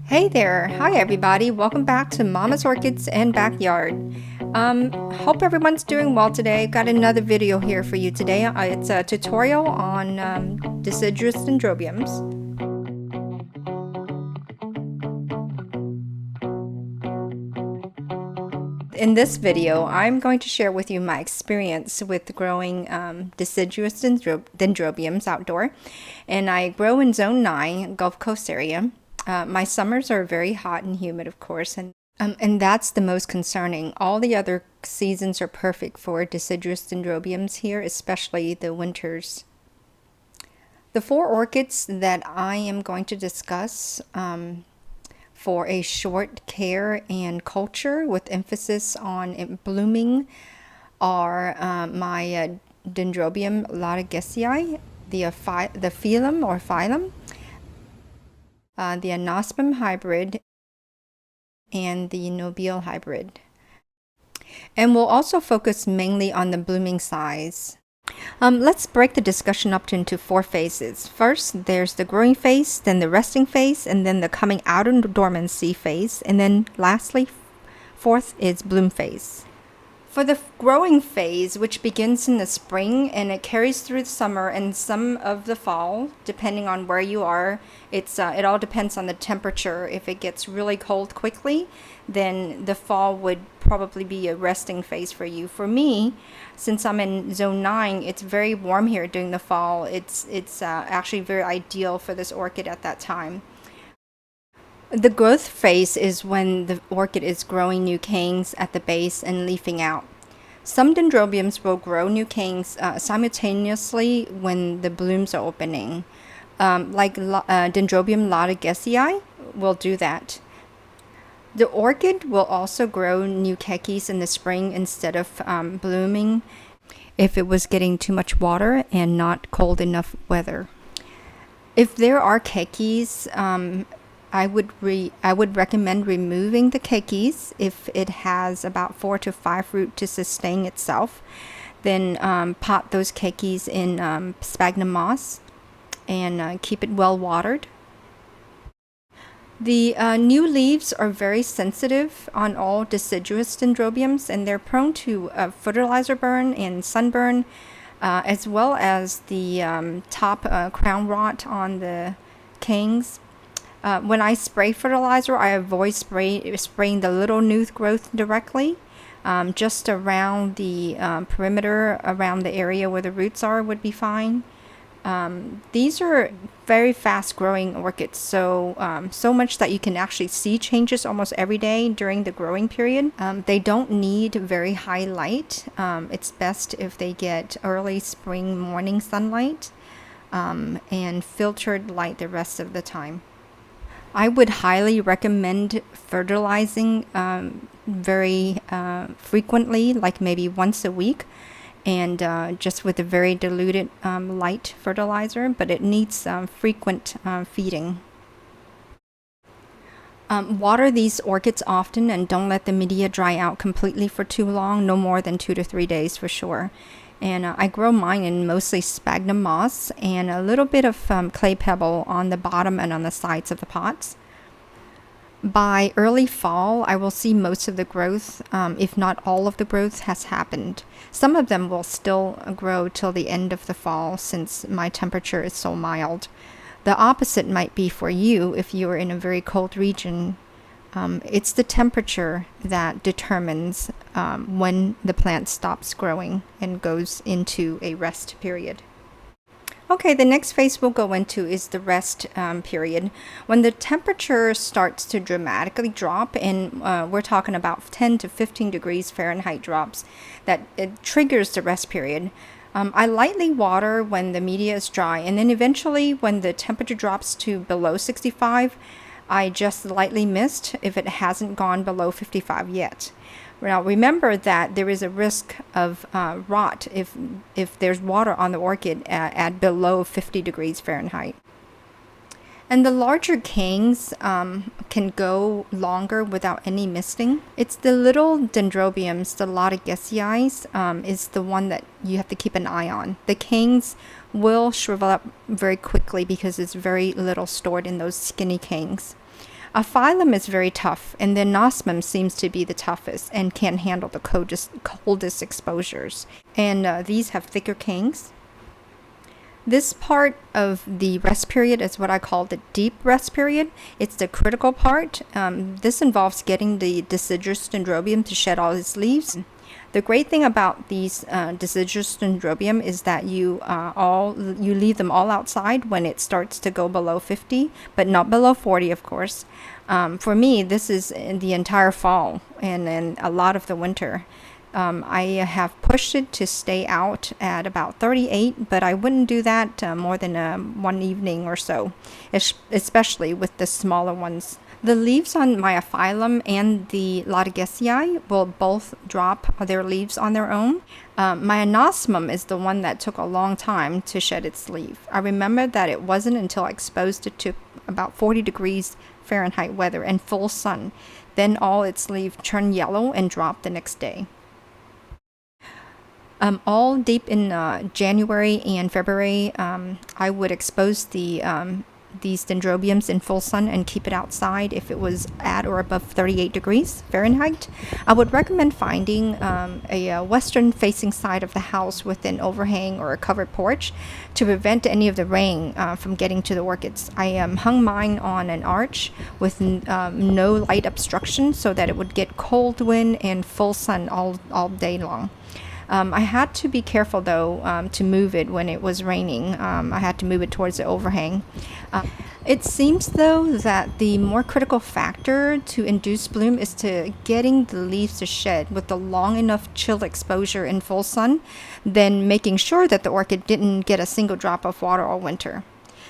Hey there! Hi everybody! Welcome back to Mama's Orchids and Backyard. Hope everyone's doing well today. Got another video here for you today. It's a tutorial on Deciduous Dendrobiums. In this video, I'm going to share with you my experience with growing Deciduous Dendrobiums outdoor. And I grow in Zone 9, Gulf Coast area. My summers are very hot and humid, of course, and that's the most concerning. All the other seasons are perfect for Deciduous Dendrobiums here, especially the winters. The 4 orchids that I am going to discuss for a short care and culture with emphasis on blooming are my Dendrobium lattigesii, the phylum or phylum, the Anosmum hybrid, and the Nobile hybrid. And we'll also focus mainly on the blooming size. Let's break the discussion up into 4 phases. First, there's the growing phase, then the resting phase, and then the coming out of dormancy phase, and then lastly, 4th is bloom phase. For the growing phase, which begins in the spring and it carries through the summer and some of the fall, depending on where you are, it all depends on the temperature. If it gets really cold quickly, then the fall would probably be a resting phase for you. For me, since I'm in Zone 9, it's very warm here during the fall. It's actually very ideal for this orchid at that time. The growth phase is when the orchid is growing new canes at the base and leafing out. Some dendrobiums will grow new canes simultaneously when the blooms are opening. Dendrobium lattigesii will do that. The orchid will also grow new kekies in the spring instead of blooming if it was getting too much water and not cold enough weather. If there are kekies, I would recommend removing the kekies if it has about 4 to 5 root to sustain itself. Then pot those kekies in sphagnum moss and keep it well watered. The new leaves are very sensitive on all deciduous dendrobiums, and they're prone to fertilizer burn and sunburn, as well as the top crown rot on the canes. When I spray fertilizer, I avoid spraying the little new growth directly. Just around the perimeter, around the area where the roots are would be fine. These are very fast growing orchids, so much that you can actually see changes almost every day during the growing period. They don't need very high light. It's best if they get early spring morning sunlight and filtered light the rest of the time. I would highly recommend fertilizing very frequently, like maybe once a week, and just with a very diluted light fertilizer, but it needs frequent feeding. Water these orchids often and don't let the media dry out completely for too long, no more than 2 to 3 days for sure. And I grow mine in mostly sphagnum moss and a little bit of clay pebble on the bottom and on the sides of the pots. By early fall, I will see most of the growth, if not all of the growth, has happened. Some of them will still grow till the end of the fall since my temperature is so mild. The opposite might be for you if you are in a very cold region. It's the temperature that determines when the plant stops growing and goes into a rest period. Okay, the next phase we'll go into is the rest period. When the temperature starts to dramatically drop, and we're talking about 10 to 15 degrees Fahrenheit drops, that it triggers the rest period. I lightly water when the media is dry, and then eventually when the temperature drops to below 65, I just lightly mist if it hasn't gone below 55 yet. Now remember that there is a risk of rot if there's water on the orchid at below 50 degrees Fahrenheit. And the larger canes can go longer without any misting. It's the little dendrobiums, the lattigesii, is the one that you have to keep an eye on. The canes will shrivel up very quickly because it's very little stored in those skinny canes. A phylum is very tough, and the anosmum seems to be the toughest and can handle the coldest exposures. And these have thicker canes. This part of the rest period is what I call the deep rest period. It's the critical part. This involves getting the Deciduous Dendrobium to shed all its leaves. The great thing about these Deciduous Dendrobium is that you leave them all outside when it starts to go below 50, but not below 40, of course. For me, this is in the entire fall and a lot of the winter. I have pushed it to stay out at about 38, but I wouldn't do that more than one evening or so, especially with the smaller ones. The leaves on my phylum and the Laodiceae will both drop their leaves on their own. My anosmum is the one that took a long time to shed its leaf. I remember that it wasn't until I exposed it to about 40 degrees Fahrenheit weather and full sun, then all its leaves turned yellow and dropped the next day. All deep in January and February, I would expose these dendrobiums in full sun and keep it outside if it was at or above 38 degrees Fahrenheit. I would recommend finding a western facing side of the house with an overhang or a covered porch to prevent any of the rain from getting to the orchids. I hung mine on an arch with no light obstruction so that it would get cold wind and full sun all day long. I had to be careful though to move it when it was raining. I had to move it towards the overhang. It seems though that the more critical factor to induce bloom is to getting the leaves to shed with the long enough chill exposure in full sun, then making sure that the orchid didn't get a single drop of water all winter.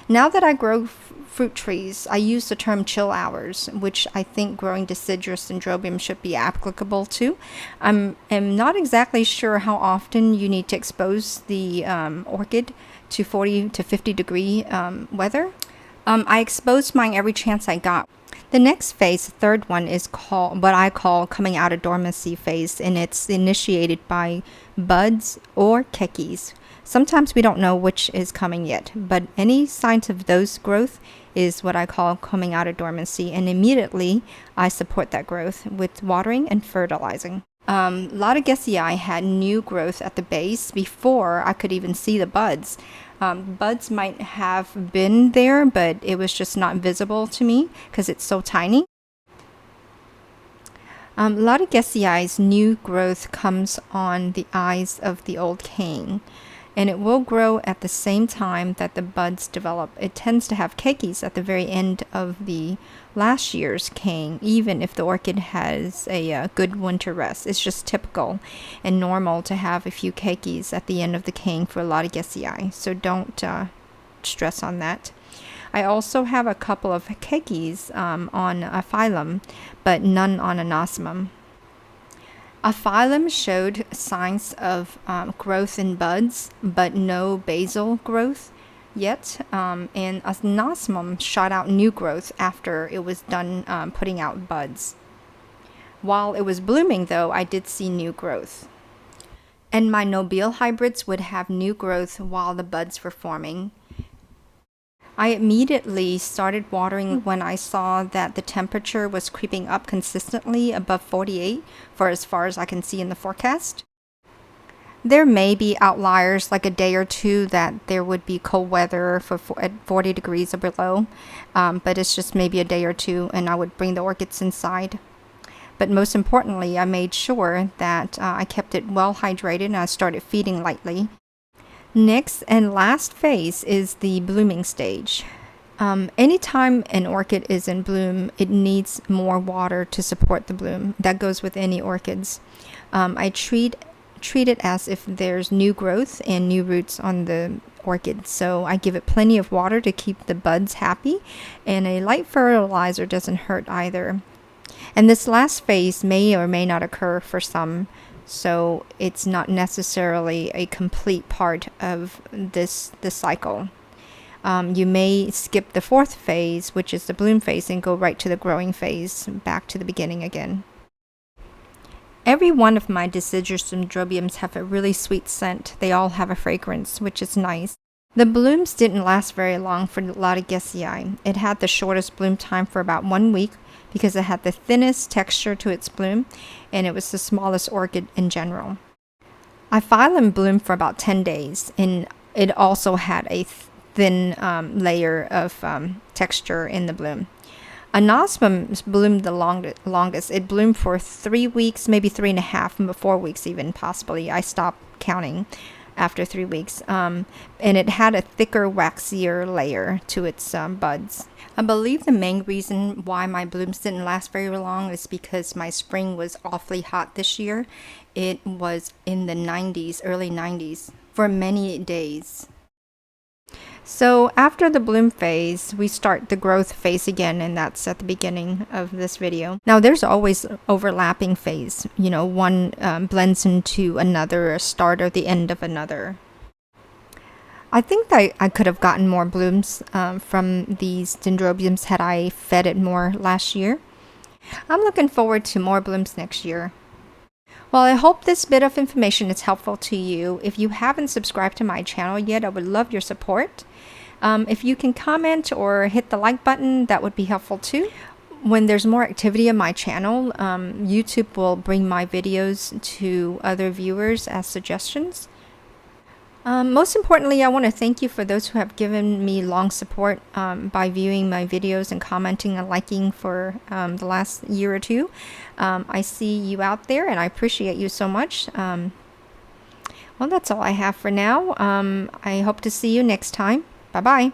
Now that I grow fruit trees, I use the term chill hours, which I think growing Deciduous Dendrobium should be applicable to. I'm not exactly sure how often you need to expose the orchid to 40 to 50 degree weather. I exposed mine every chance I got. The next phase, the third one, is called what I call coming out of dormancy phase, and it's initiated by buds or kekies. Sometimes we don't know which is coming yet, but any signs of those growth is what I call coming out of dormancy, and immediately I support that growth with watering and fertilizing. Laodiceae had new growth at the base before I could even see the buds. Buds might have been there, but it was just not visible to me because it's so tiny. Laodiceae's new growth comes on the eyes of the old cane, and it will grow at the same time that the buds develop. It tends to have kekies at the very end of the last year's cane, even if the orchid has a good winter rest. It's just typical and normal to have a few kekies at the end of the cane for Laodiceae, so don't stress on that. I also have a couple of kekies on a phylum, but none on anosmum. A phylum showed signs of growth in buds, but no basal growth yet, and anosmum shot out new growth after it was done putting out buds. While it was blooming, though, I did see new growth. And my nobile hybrids would have new growth while the buds were forming. I immediately started watering when I saw that the temperature was creeping up consistently above 48 for as far as I can see in the forecast. There may be outliers, like a day or two, that there would be cold weather at 40 degrees or below, but it's just maybe a day or two, and I would bring the orchids inside. But most importantly, I made sure that I kept it well hydrated and I started feeding lightly. Next and last phase is the blooming stage. Anytime an orchid is in bloom, it needs more water to support the bloom. That goes with any orchids. I treat it as if there's new growth and new roots on the orchid. So I give it plenty of water to keep the buds happy, and a light fertilizer doesn't hurt either. And this last phase may or may not occur for some, so it's not necessarily a complete part of this cycle. You may skip the fourth phase, which is the bloom phase, and go right to the growing phase, back to the beginning again. Every one of my Deciduous Dendrobiums have a really sweet scent. They all have a fragrance, which is nice. The blooms didn't last very long for Laodiceae. It had the shortest bloom time for about 1 week because it had the thinnest texture to its bloom, and it was the smallest orchid in general. Iphyllum bloomed for about 10 days, and it also had a thin layer of texture in the bloom. Anosmum bloomed the longest. It bloomed for 3 weeks, maybe 3.5, 4 weeks even, possibly. I stopped counting after 3 weeks. And it had a thicker, waxier layer to its buds. I believe the main reason why my blooms didn't last very long is because my spring was awfully hot this year. It was in the 90s, early 90s, for many days. So after the bloom phase, we start the growth phase again, and that's at the beginning of this video. Now there's always overlapping phase, you know, one blends into another, a start or the end of another. I think that I could have gotten more blooms from these dendrobiums had I fed it more last year. I'm looking forward to more blooms next year. Well, I hope this bit of information is helpful to you. If you haven't subscribed to my channel yet, I would love your support. If you can comment or hit the like button, that would be helpful too. When there's more activity on my channel, YouTube will bring my videos to other viewers as suggestions. Most importantly, I want to thank you for those who have given me long support by viewing my videos and commenting and liking for the last year or two. I see you out there, and I appreciate you so much. Well, that's all I have for now. I hope to see you next time. Bye-bye.